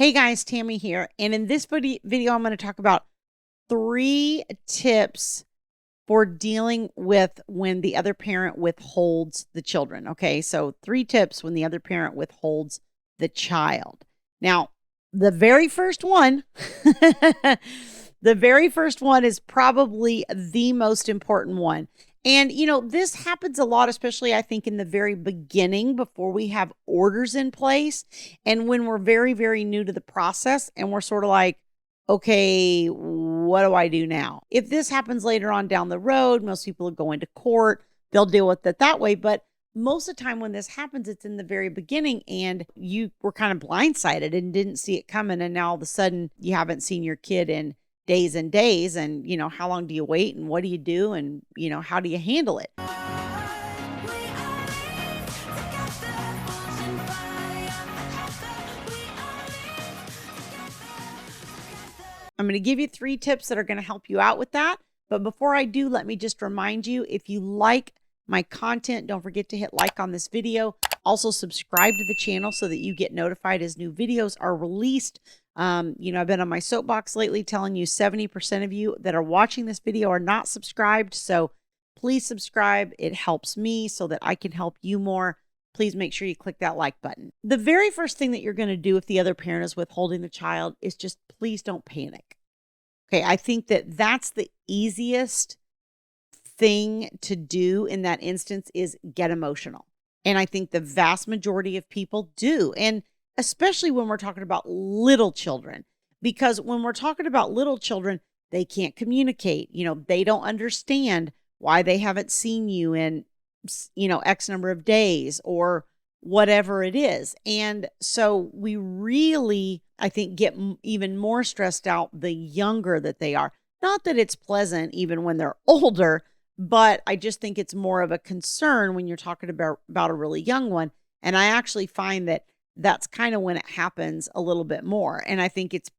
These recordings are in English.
Hey guys, Tammy here. And in this video, I'm going to talk about 3 tips for dealing with when the other parent withholds the children. Okay, so 3 tips when the other parent withholds the child. Now, the very first one, the very first one is probably the most important one. And, this happens a lot, especially I think in the very beginning before we have orders in place. And when we're very, very new to the process and we're sort of like, okay, what do I do now? If this happens later on down the road, most people will go into court, they'll deal with it that way. But most of the time when this happens, it's in the very beginning and you were kind of blindsided and didn't see it coming. And now all of a sudden you haven't seen your kid in days and days. And, how long do you wait and what do you do? And, how do you handle it? I'm going to give you 3 tips that are going to help you out with that. But before I do, let me just remind you, if you like my content, don't forget to hit like on this video. Also subscribe to the channel so that you get notified as new videos are released. I've been on my soapbox lately telling you 70% of you that are watching this video are not subscribed. So please subscribe. It helps me so that I can help you more. Please make sure you click that like button. The very first thing that you're going to do if the other parent is withholding the child is just please don't panic. Okay, I think that that's the easiest thing to do in that instance is get emotional. And I think the vast majority of people do. And especially when we're talking about little children, because when we're talking about little children, they can't communicate. They don't understand why they haven't seen you in, X number of days or whatever it is. And so we really, I think, get even more stressed out the younger that they are. Not that it's pleasant even when they're older, but I just think it's more of a concern when you're talking about a really young one. And I actually find that that's kind of when it happens a little bit more. And I think it's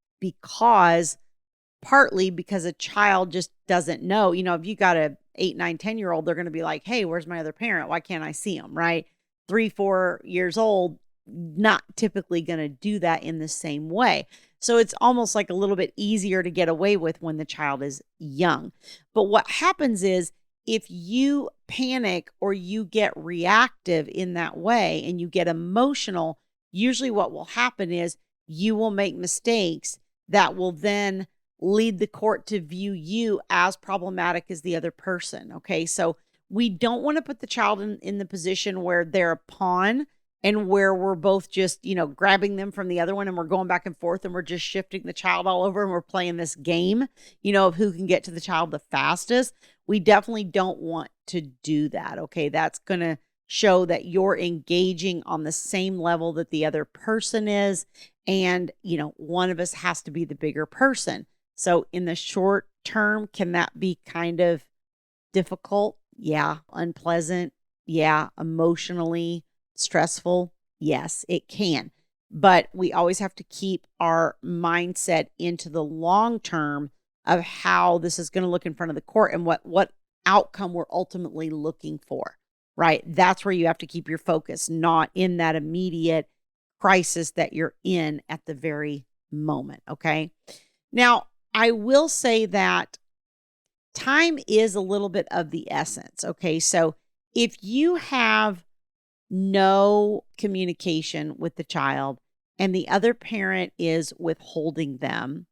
partly because a child just doesn't know. If you got a 8, 9, 10-year-old, they're going to be like, hey, where's my other parent? Why can't I see them? Right? 3, 4 years old, not typically going to do that in the same way. So it's almost like a little bit easier to get away with when the child is young. But what happens is if you panic or you get reactive in that way and you get emotional, usually what will happen is you will make mistakes that will then lead the court to view you as problematic as the other person. Okay, so we don't want to put the child in the position where they're a pawn and where we're both just, grabbing them from the other one and we're going back and forth and we're just shifting the child all over and we're playing this game, of who can get to the child the fastest. We definitely don't want to do that. Okay, that's going to show that you're engaging on the same level that the other person is. And, one of us has to be the bigger person. So in the short term, can that be kind of difficult? Yeah. Unpleasant? Yeah. Emotionally stressful? Yes, it can. But we always have to keep our mindset into the long term of how this is going to look in front of the court and what outcome we're ultimately looking for, right? That's where you have to keep your focus, not in that immediate crisis that you're in at the very moment, okay? Now, I will say that time is a little bit of the essence, okay? So if you have no communication with the child and the other parent is withholding them,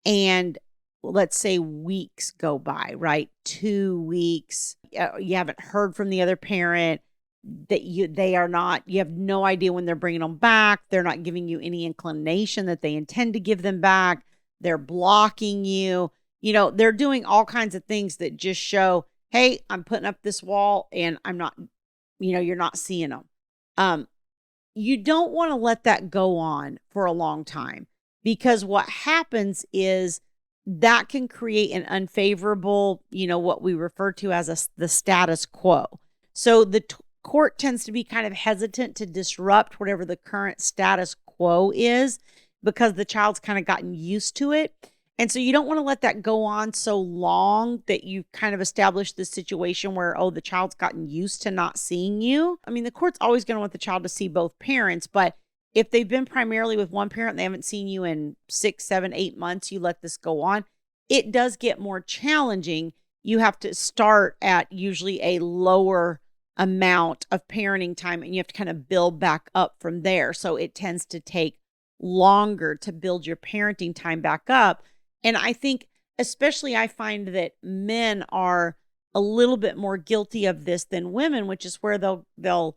and let's say weeks go by, right? 2 weeks, you haven't heard from the other parent, that you have no idea when they're bringing them back. They're not giving you any inclination that they intend to give them back. They're blocking you. They're doing all kinds of things that just show, hey, I'm putting up this wall and I'm not, you're not seeing them. You don't want to let that go on for a long time, because what happens is that can create an unfavorable, what we refer to as the status quo. So the court tends to be kind of hesitant to disrupt whatever the current status quo is, because the child's kind of gotten used to it. And so you don't want to let that go on so long that you've kind of established this situation where, the child's gotten used to not seeing you. I mean, the court's always going to want the child to see both parents, but If they've been primarily with one parent, they haven't seen you in 6, 7, 8 months, you let this go on, it does get more challenging. You have to start at usually a lower amount of parenting time, and you have to kind of build back up from there. So it tends to take longer to build your parenting time back up. And I think, especially, I find that men are a little bit more guilty of this than women, which is where they'll go,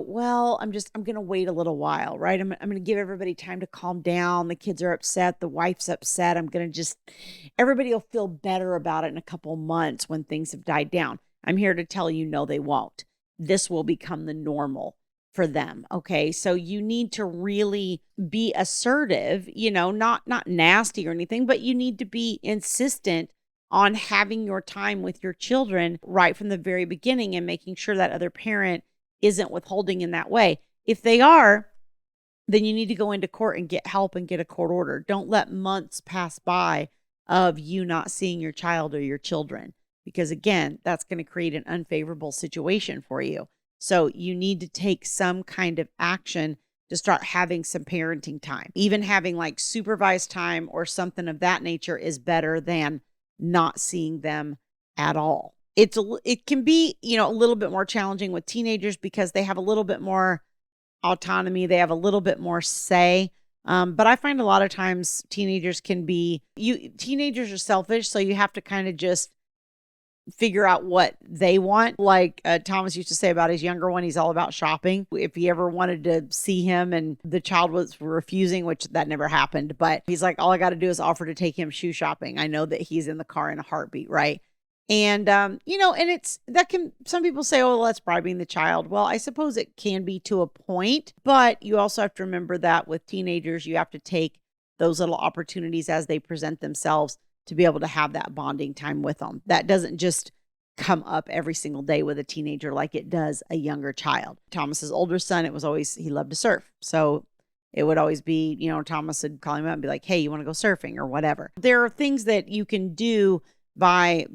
well, I'm going to wait a little while, right? I'm going to give everybody time to calm down. The kids are upset. The wife's upset. Everybody will feel better about it in a couple months when things have died down. I'm here to tell you, no, they won't. This will become the normal for them. Okay. So you need to really be assertive, not nasty or anything, but you need to be insistent on having your time with your children right from the very beginning and making sure that other parent isn't withholding in that way. If they are, then you need to go into court and get help and get a court order. Don't let months pass by of you not seeing your child or your children, because again, that's going to create an unfavorable situation for you. So you need to take some kind of action to start having some parenting time. Even having like supervised time or something of that nature is better than not seeing them at all. It can be, a little bit more challenging with teenagers because they have a little bit more autonomy. They have a little bit more say. But I find a lot of times teenagers teenagers are selfish. So you have to kind of just figure out what they want. Like Thomas used to say about his younger one, he's all about shopping. If he ever wanted to see him and the child was refusing, which that never happened, but he's like, all I got to do is offer to take him shoe shopping. I know that he's in the car in a heartbeat, right? And, and some people say, oh, well, that's bribing the child. Well, I suppose it can be to a point, but you also have to remember that with teenagers, you have to take those little opportunities as they present themselves to be able to have that bonding time with them. That doesn't just come up every single day with a teenager like it does a younger child. Thomas's older son, he loved to surf. So it would always be, Thomas would call him up and be like, hey, you want to go surfing or whatever. There are things that you can do by,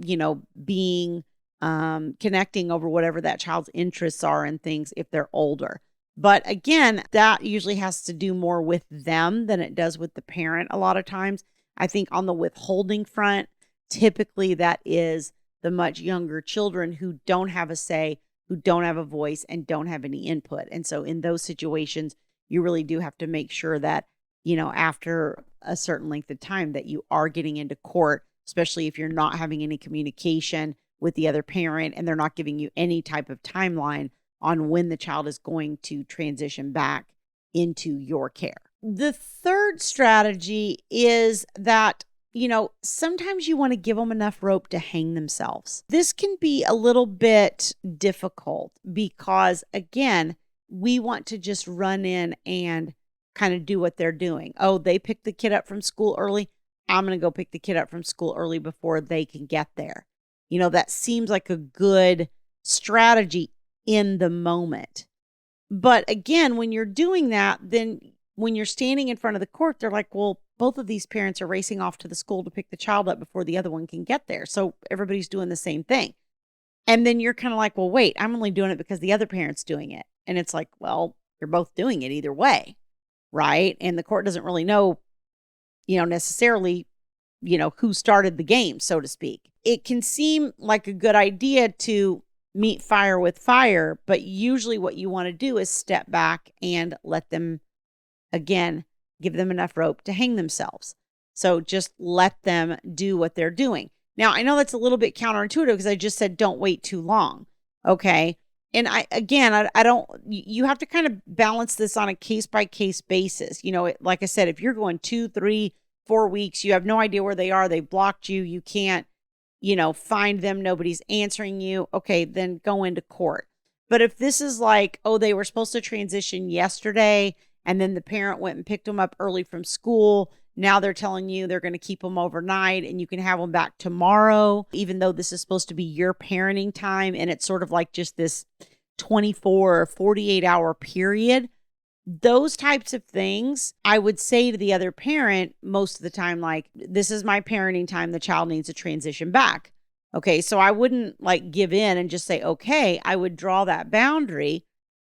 being connecting over whatever that child's interests are and things if they're older. But again, that usually has to do more with them than it does with the parent a lot of times. I think on the withholding front, typically that is the much younger children who don't have a say, who don't have a voice, and don't have any input. And so in those situations, you really do have to make sure that, after a certain length of time that you are getting into court, especially if you're not having any communication with the other parent and they're not giving you any type of timeline on when the child is going to transition back into your care. The third strategy is that, sometimes you want to give them enough rope to hang themselves. This can be a little bit difficult because, again, we want to just run in and kind of do what they're doing. Oh, they picked the kid up from school early. I'm going to go pick the kid up from school early before they can get there. That seems like a good strategy in the moment. But again, when you're doing that, then when you're standing in front of the court, they're like, well, both of these parents are racing off to the school to pick the child up before the other one can get there. So everybody's doing the same thing. And then you're kind of like, well, wait, I'm only doing it because the other parent's doing it. And it's like, well, you're both doing it either way, right? And the court doesn't really know, necessarily, who started the game, so to speak. It can seem like a good idea to meet fire with fire, but usually what you want to do is step back and let them, again, give them enough rope to hang themselves. So just let them do what they're doing. Now, I know that's a little bit counterintuitive because I just said don't wait too long. Okay. And I don't, you have to kind of balance this on a case by case basis. Like I said, if you're going 2, 3, 4 weeks, you have no idea where they are. They've blocked you. You can't, find them. Nobody's answering you. Okay. Then go into court. But if this is like, oh, they were supposed to transition yesterday and then the parent went and picked them up early from school. Now they're telling you they're going to keep them overnight and you can have them back tomorrow, even though this is supposed to be your parenting time. And it's sort of like just this 24 or 48 hour period. Those types of things, I would say to the other parent most of the time, like, this is my parenting time. The child needs to transition back. Okay. So I wouldn't like give in and just say, okay, I would draw that boundary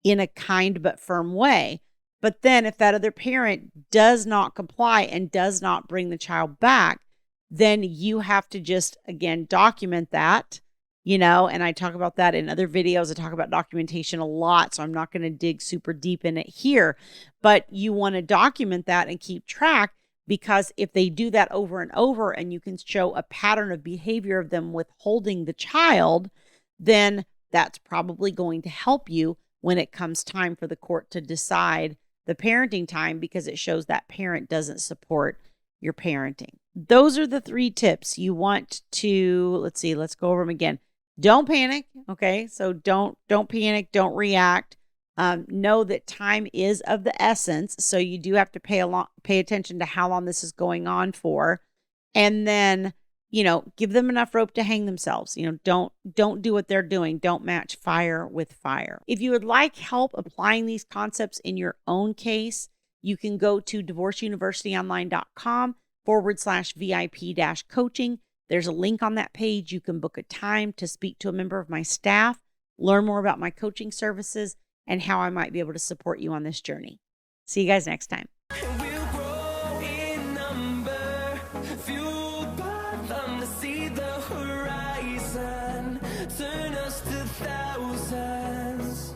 in a kind but firm way. But then if that other parent does not comply and does not bring the child back, then you have to just, again, document that, and I talk about that in other videos. I talk about documentation a lot, so I'm not going to dig super deep in it here, but you want to document that and keep track, because if they do that over and over and you can show a pattern of behavior of them withholding the child, then that's probably going to help you when it comes time for the court to decide the parenting time, because it shows that parent doesn't support your parenting. Those are the 3 tips you want to, let's go over them again. Don't panic. Okay. So don't panic. Don't react. Know that time is of the essence. So you do have to pay attention to how long this is going on for. And then, give them enough rope to hang themselves. Don't do what they're doing. Don't match fire with fire. If you would like help applying these concepts in your own case, you can go to divorceuniversityonline.com/VIP-coaching. There's a link on that page. You can book a time to speak to a member of my staff, learn more about my coaching services, and how I might be able to support you on this journey. See you guys next time. Turn us to thousands.